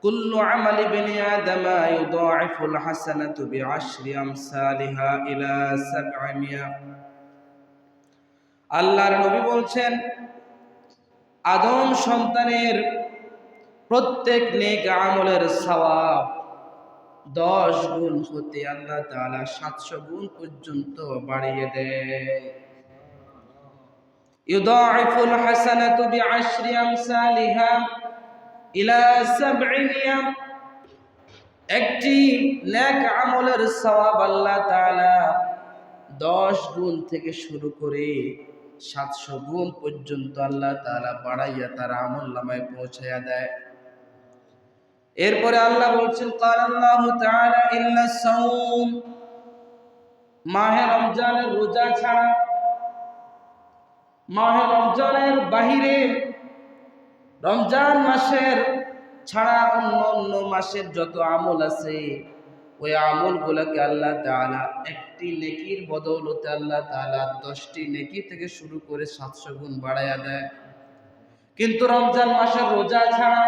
কুল্লু আমালি বিনি আদমা ইউদাইফুল হাসানাতু বিআশরি আমসালিহা ইলা 700। আল্লাহর নবী বলছেন, আদম সন্তানের প্রত্যেক নেক আমলের সওয়াব 10 গুণ হতে আল্লাহ তাআলা 700 গুণ পর্যন্ত বাড়িয়ে দেয়। ইউদাইফুল হাসানাতু বিআশরি আমসালিহা ইলা 700। একটি নেক আমলের সওয়াব আল্লাহ তাআলা 10 গুণ থেকে শুরু করে 700 গুণ পর্যন্ত আল্লাহ তাআলা বাড়াইয়া তার আমলনামায় পৌঁছায়া দেয়। এরপরে আল্লাহ বলছেন, قال الله تعالى إلا الصوم। মাহে রমজানের রোজা ছাড়া, মাহে রমজানের বাহিরে, রমজান মাসের ছাড়া অন্য মাসের যত আমল আছে, ওই আমলগুলোকে আল্লাহ তাআলা একটি নেকির বদৌলতে আল্লাহ তাআলা 10টি নেকি থেকে শুরু করে 700 গুণ বাড়ায়া দেয়। কিন্তু রমজান মাসের রোজা ছাড়া,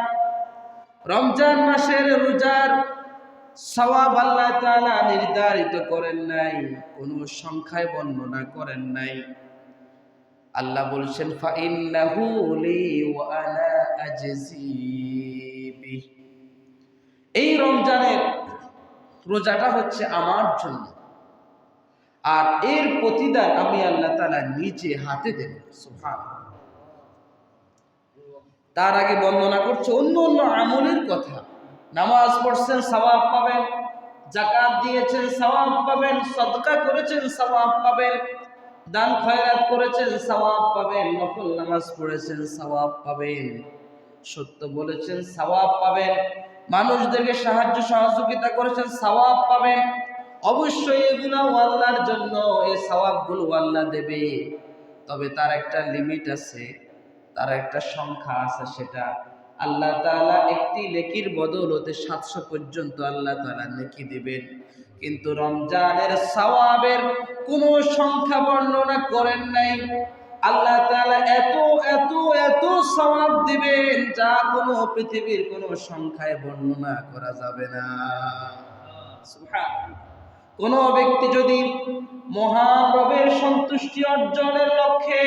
রমজান মাসের রোজার সওয়াব আল্লাহ তাআলা নির্ধারিত করেন নাই, কোনো সংখ্যায় বর্ণনা করেন নাই। আল্লাহ বলছেন, ফাইন্নাহু লি ওয়া আনা আজজি বিহি। এই রমজানের রোজাটা হচ্ছে আমার জন্য, আর এর প্রতিদান আমি আল্লাহ তাআলা নিজে হাতে দেব। সুবহানাল্লাহ। তার আগে বর্ণনা করছে অন্য আমলের কথা। নামাজ পড়ছেন, সওয়াব পাবেন। যাকাত দিয়েছেন, সওয়াব পাবেন। সদকা করেছেন, সওয়াব পাবেন। দান খয়রাত করেছেন, সওয়াব পাবেন। নফল নামাজ পড়েছেন, সওয়াব পাবেন। সত্য বলেছেন, সওয়াব পাবেন। মানুষদেরকে সাহায্য সহযোগিতা করেছেন, সওয়াব পাবেন। অবশ্যই এগুলো আল্লাহর জন্য, এই সওয়াবগুলো আল্লাহ দেবে। তবে তার একটা লিমিট আছে, তার একটা সংখ্যা আছে। সেটা আল্লাহ তাআলা একটি নেকির বদৌলতে 700 পর্যন্ত আল্লাহ তাআলা নেকি দিবেন। কিন্তু রমজানের সওয়াবের কোনো সংখ্যা বর্ণনা করেন নাই। আল্লাহ তাআলা এত এত এত সওয়াব দিবেন, যা কোনো পৃথিবীর কোনো সংখ্যায় বর্ণনা করা যাবে না। সুবহানাল্লাহ। কোন ব্যক্তি যদি মহান রবের সন্তুষ্টি অর্জনের লক্ষ্যে,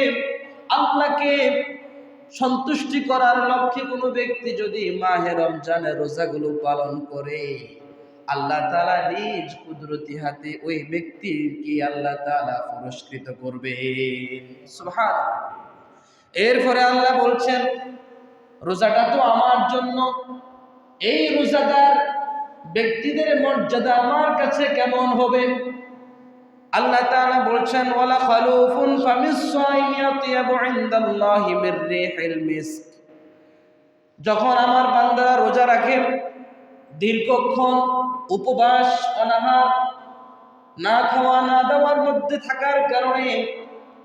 আল্লাহকে সন্তুষ্টি করার লক্ষ্যে কোনো ব্যক্তি যদি মাহে রমজানের রোজাগুলো পালন করে, আল্লাহ তাআলা নিজ কুদরতি হাতে ওই ব্যক্তিকে আল্লাহ তাআলা পুরস্কৃত করবে। সুবহানাল্লাহ। এরপরে আল্লাহ বলছেন, রোজাটা তো আমার জন্য, এই রোজাদার ব্যক্তিদের মর্যাদা আমার কাছে কেমন হবে? আল্লাহ তাআলা বলছেন, ওয়ালা খালুফুন ফামিস সাইমি আতিয়াবু ইনদাল্লাহি মির রিহিল মিস্ক। যখন আমার বান্দারা রোজা রাখে, দীর্ঘক্ষণ উপবাস অনাহার, না খাওয়া না দাওয়ার মধ্যে থাকার কারণে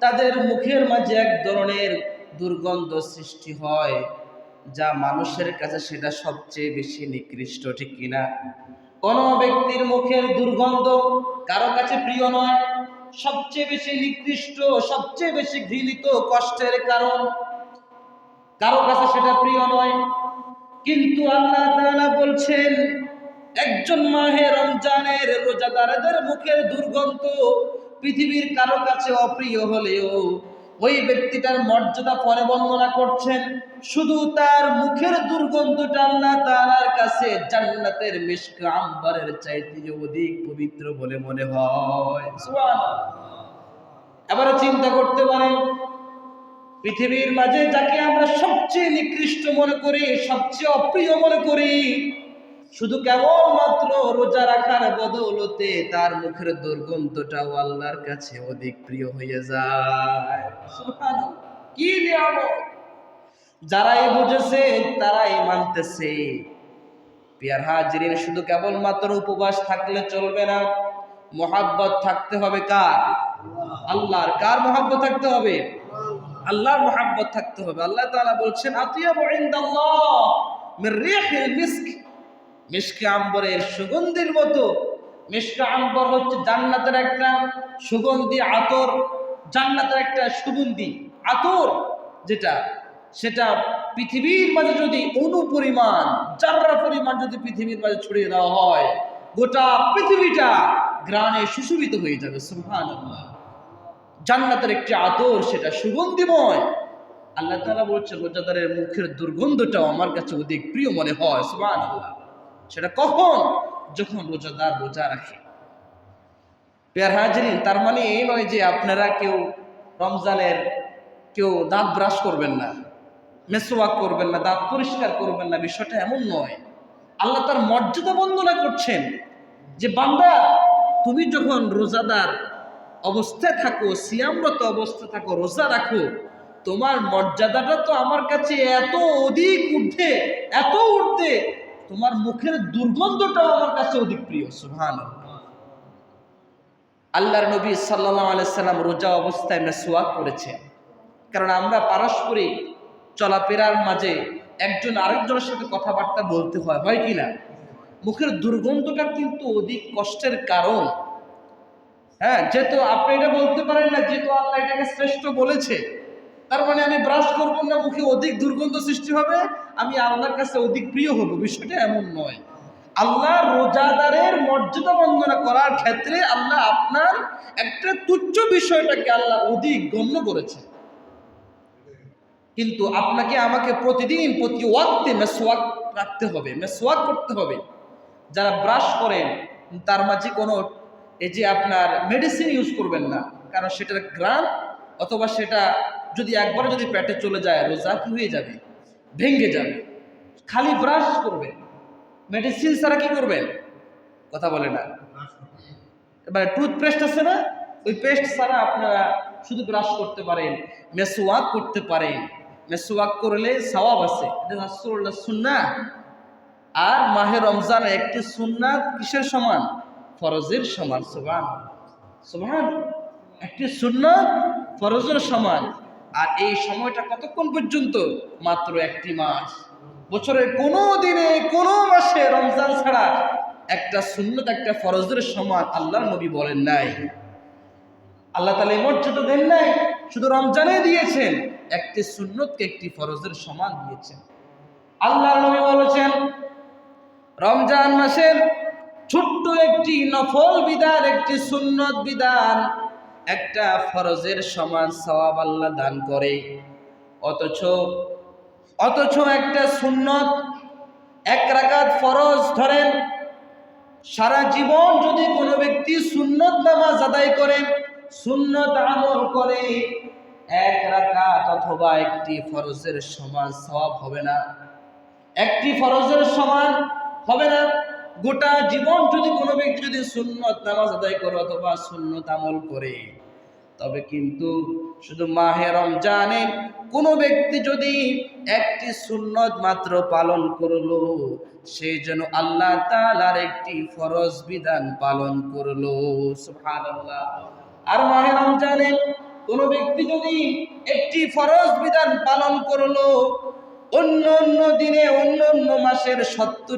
তাদের মুখের মাঝে এক ধরনের দুর্গন্ধ সৃষ্টি হয়, যা মানুষের কাছে সেটা সবচেয়ে বেশি নিকৃষ্ট, ঠিক কিনা? কোন ব্যক্তির মুখের দুর্গন্ধ কারো কাছে প্রিয় নয়, সবচেয়ে বেশি নিকৃষ্ট, সবচেয়ে বেশি ঘৃণিত, কষ্টের কারণ, কারো কাছে সেটা প্রিয় নয়। কিন্তু আল্লাহ তাআলা বলছেন, একজন মাহে রমজানের রোজাদারদের মুখের দুর্গন্ধ পৃথিবীর কারো কাছে অপ্রিয় হলেও ওই ব্যক্তিটার মর্যাদা পরে বর্ণনা করছেন, শুধু তার মুখের দুর্গন্ধটা আল্লাহ তাআলার কাছে জান্নাতের মিশক আম্বরের চাইতে অধিক পবিত্র বলে মনে হয়। সুবহানাল্লাহ। এবারে চিন্তা করতে পারেন, পৃথিবীর মাঝে যাকে আমরা সবচেয়ে নিকৃষ্ট মনে করি, সবচেয়ে অপ্রিয় মনে করি, শুধু কেবলমাত্র রোজা রাখার বদৌলতে তার মুখের দুর্গন্ধটাও আল্লাহর কাছে অধিক প্রিয় হয়ে যায়। সুবহানাল্লাহ। কি নিয়ামত! যারাই বুঝেছে তারাই মানতেছে। প্রিয় হাজিরিন, শুধু কেবলমাত্র উপবাস থাকলে চলবে না, মুহাব্বত থাকতে হবে কার? আল্লাহর। কার মুহাব্বত থাকতে হবে? আল্লাহর মুহাব্বত থাকতে হবে। আল্লাহ তাআলা বলছেন, আতিয়াবু ইনদাল্লাহ মির রিহিল মিস্ক। মিশকে আম্বরের সুগন্ধির মতো। মিশকে আম্বর হচ্ছে জান্নাতের একটা সুগন্ধি আতর, জান্নাতের একটা সুগন্ধি আতর, যেটা সেটা পৃথিবীর মাঝে যদি অণু পরিমাণ, জাররা পরিমাণ যদি পৃথিবীর মাঝে ছড়িয়ে দেওয়া হয়, গোটা পৃথিবীটা ঘ্রাণে সুশোভিত হয়ে যাবে। সুবহানাল্লাহ। জান্নাতের একটি আতর, সেটা সুগন্ধিময়। আল্লাহ তাআলা বলছেন রোজাদারের মুখের দুর্গন্ধটাও আমার কাছে অধিক প্রিয় মনে হয়। সুবহানাল্লাহ। সেটা কখন? যখন রোজাদার রোজা রাখে। প্রিয় হাজিরিন, তার মানে এই নয় যে আপনারা কেউ রমজানের কেউ দাঁত ব্রাশ করবেন না, মেসওয়াক করবেন না, দাঁত পরিষ্কার করবেন না, বিষয়টা এমন নয়। আল্লাহ তার মর্যাদা বন্দনা করছেন যে বান্দা, তুমি যখন রোজাদার অবস্থায় থাকো, সিয়ামরত অবস্থায় থাকো, রোজা রাখো, তোমার মর্যাদাটা তো আমার কাছে এত অধিক ঊর্ধ্বে, এত ঊর্ধ্বে, তোমার মুখের দুর্গন্ধটাও আমার কাছে অধিক প্রিয়। সুবহানাল্লাহ। আল্লাহর নবী সাল্লাল্লাহু আলাইহি সাল্লাম রোজা অবস্থায় মেসওয়াক করেছেন, কারণ আমরা পারস্পরিক চলাফেরার মাঝে একজন আরেকজনের সাথে কথাবার্তা বলতে হয়, হয় কি না? মুখের দুর্গন্ধটা কিন্তু অধিক কষ্টের কারণ। হ্যাঁ, যেহেতু আপনি এটা বলতে পারেন না, যেহেতু আল্লাহ এটাকে শ্রেষ্ঠ বলেছে, তার মানে আমি ব্রাশ করবো না, মুখে অধিক দুর্গন্ধ সৃষ্টি হবে, আমি আল্লাহর কাছে অধিক প্রিয় হব, বিষয়টা এমন নয়। আল্লাহ রোজাদারের মর্যাদা বন্দনা করার ক্ষেত্রে আল্লাহ আপনার একটা তুচ্ছ বিষয়টাকে আল্লাহ অধিক গণ্য করেছে। কিন্তু আপনাকে আমাকে প্রতিদিন প্রতি ওয়াক্তে মেসওয়াক রাখতে হবে, মেসওয়াক করতে হবে। যারা ব্রাশ করেন তার মাঝে কোনো এই যে আপনার মেডিসিন ইউজ করবেন না, কারণ সেটার ঘ্রাণ অথবা সেটা যদি একবারে যদি পেটে চলে যায়, রোজা কি হয়ে যাবে? ভেঙে যাবে। খালি ব্রাশ করবেন, মেডিসিন ছাড়া কি করবেন? কথা বলে না। এবার টুথপেস্ট আছে না, ওই পেস্ট ছাড়া আপনারা শুধু ব্রাশ করতে পারেন, মেসওয়াক করতে পারেন। মেসওয়াক করলে সওয়াব আছে, এটা রাসূলুল্লাহ সুন্নাহ। আর মাহে রমজান একটি সুন্নাত কিসের সমান? ফরজের সমান। সুবহানাল্লাহ, সুবহানাল্লাহ। একটি সুন্নাত ফরজের সমান। আর এই সময়টা কতক্ষণ পর্যন্ত? মাত্র একটি মাস। বছরের কোনো দিনে কোনো মাসে রমজান ছাড়া একটা সুন্নাত একটা ফরজের সমান আল্লাহর নবী বলেন নাই। আল্লাহ তাআলা এই মর্যাদা দেন নাই, শুধু রমজানে দিয়েছেন, একটি সুন্নতকে একটি ফরজের সমান দিয়েছেন। আল্লাহর নবী বলেছেন রমজান মাসের ছোট্ট একটি নফল বিধান, একটি সুন্নত বিধান, একটা ফরজের সমান সওয়াব আল্লাহ দান করে। অথচ একটা সুন্নত, এক রাকাত ফরজ ধরেন, সারা জীবন যদি কোনো ব্যক্তি সুন্নত নামাজ আদায় করে, সুন্নত আমল করে, এক রাকাত অথবা একটি ফরজের সমান সওয়াব হবে না, একটি ফরজের সমান হবে না। গোটা জীবন যদি কোনো ব্যক্তি যদি সুন্নত নামাজ আদায় করে অথবা সুন্নত আমল করে, তবে কিন্তু শুধু মাহে রমজানে কোনো ব্যক্তি যদি একটি সুন্নত মাত্র পালন করলো, সে যেন আল্লাহ তাআলার একটি ফরজ বিধান পালন করলো। সুবহানাল্লাহ। আর মাহে রমজানে কোনো ব্যক্তি যদি একটি ফরজ বিধান পালন করলো, অন্য অন্য দিনে অন্য অন্য মাসের 70